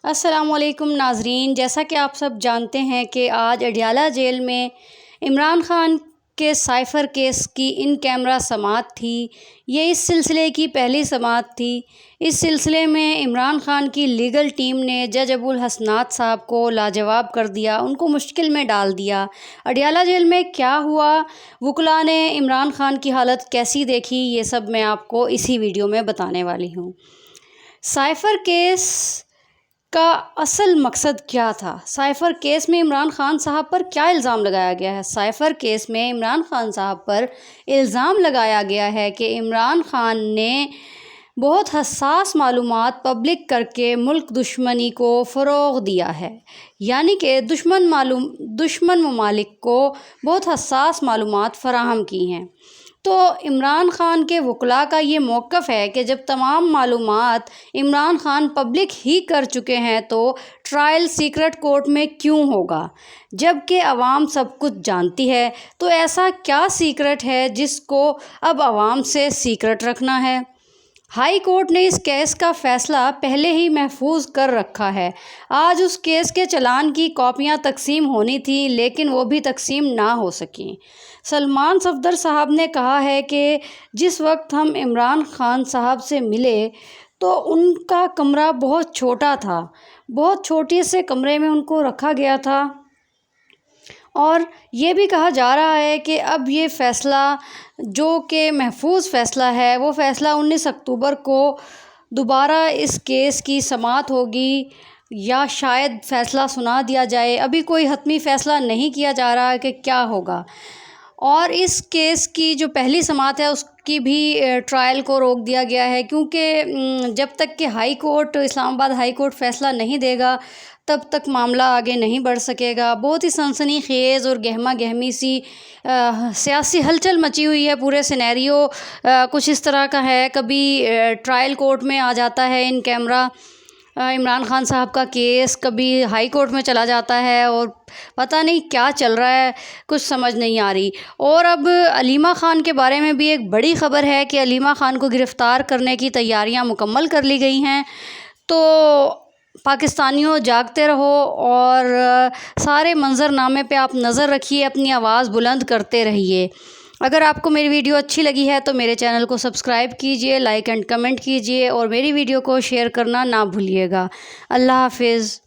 السلام علیکم ناظرین، جیسا کہ آپ سب جانتے ہیں کہ آج اڈیالہ جیل میں عمران خان کے سائفر کیس کی ان کیمرہ سماعت تھی۔ یہ اس سلسلے کی پہلی سماعت تھی۔ اس سلسلے میں عمران خان کی لیگل ٹیم نے جج ابو الحسنات صاحب کو لاجواب کر دیا، ان کو مشکل میں ڈال دیا۔ اڈیالہ جیل میں کیا ہوا، وکلاء نے عمران خان کی حالت کیسی دیکھی، یہ سب میں آپ کو اسی ویڈیو میں بتانے والی ہوں۔ سائفر کیس کا اصل مقصد کیا تھا؟ سائفر کیس میں عمران خان صاحب پر کیا الزام لگایا گیا ہے؟ سائفر کیس میں عمران خان صاحب پر الزام لگایا گیا ہے کہ عمران خان نے بہت حساس معلومات پبلک کر کے ملک دشمنی کو فروغ دیا ہے، یعنی کہ دشمن ممالک کو بہت حساس معلومات فراہم کی ہیں۔ تو عمران خان کے وکلاء کا یہ موقف ہے کہ جب تمام معلومات عمران خان پبلک ہی کر چکے ہیں تو ٹرائل سیکرٹ کورٹ میں کیوں ہوگا؟ جب کہ عوام سب کچھ جانتی ہے، تو ایسا کیا سیکرٹ ہے جس کو اب عوام سے سیکرٹ رکھنا ہے؟ ہائی کورٹ نے اس کیس کا فیصلہ پہلے ہی محفوظ کر رکھا ہے۔ آج اس کیس کے چلان کی کاپیاں تقسیم ہونی تھیں، لیکن وہ بھی تقسیم نہ ہو سکیں۔ سلمان صفدر صاحب نے کہا ہے کہ جس وقت ہم عمران خان صاحب سے ملے تو ان کا کمرہ بہت چھوٹا تھا، بہت چھوٹے سے کمرے میں ان کو رکھا گیا تھا، اور یہ بھی کہا جا رہا ہے کہ اب یہ فیصلہ جو کہ محفوظ فیصلہ ہے، وہ فیصلہ 19 اکتوبر کو دوبارہ اس کیس کی سماعت ہوگی یا شاید فیصلہ سنا دیا جائے۔ ابھی کوئی حتمی فیصلہ نہیں کیا جا رہا کہ کیا ہوگا، اور اس کیس کی جو پہلی سماعت ہے اس کی بھی ٹرائل کو روک دیا گیا ہے، کیونکہ جب تک کہ اسلام آباد ہائی کورٹ فیصلہ نہیں دے گا تب تک معاملہ آگے نہیں بڑھ سکے گا۔ بہت ہی سنسنی خیز اور گہما گہمی سی سیاسی ہلچل مچی ہوئی ہے۔ پورے سینیریو کچھ اس طرح کا ہے، کبھی ٹرائل کورٹ میں آ جاتا ہے ان کیمرہ عمران خان صاحب کا کیس، کبھی ہائی کورٹ میں چلا جاتا ہے، اور پتہ نہیں کیا چل رہا ہے، کچھ سمجھ نہیں آ رہی۔ اور اب علیمہ خان کے بارے میں بھی ایک بڑی خبر ہے کہ علیمہ خان کو گرفتار کرنے کی تیاریاں مکمل کر لی گئی ہیں۔ تو پاکستانیوں جاگتے رہو اور سارے منظرنامے پہ آپ نظر رکھیے، اپنی آواز بلند کرتے رہیے۔ اگر آپ کو میری ویڈیو اچھی لگی ہے تو میرے چینل کو سبسکرائب کیجئے، لائک اینڈ کمنٹ کیجئے، اور میری ویڈیو کو شیئر کرنا نہ بھولیے گا۔ اللہ حافظ۔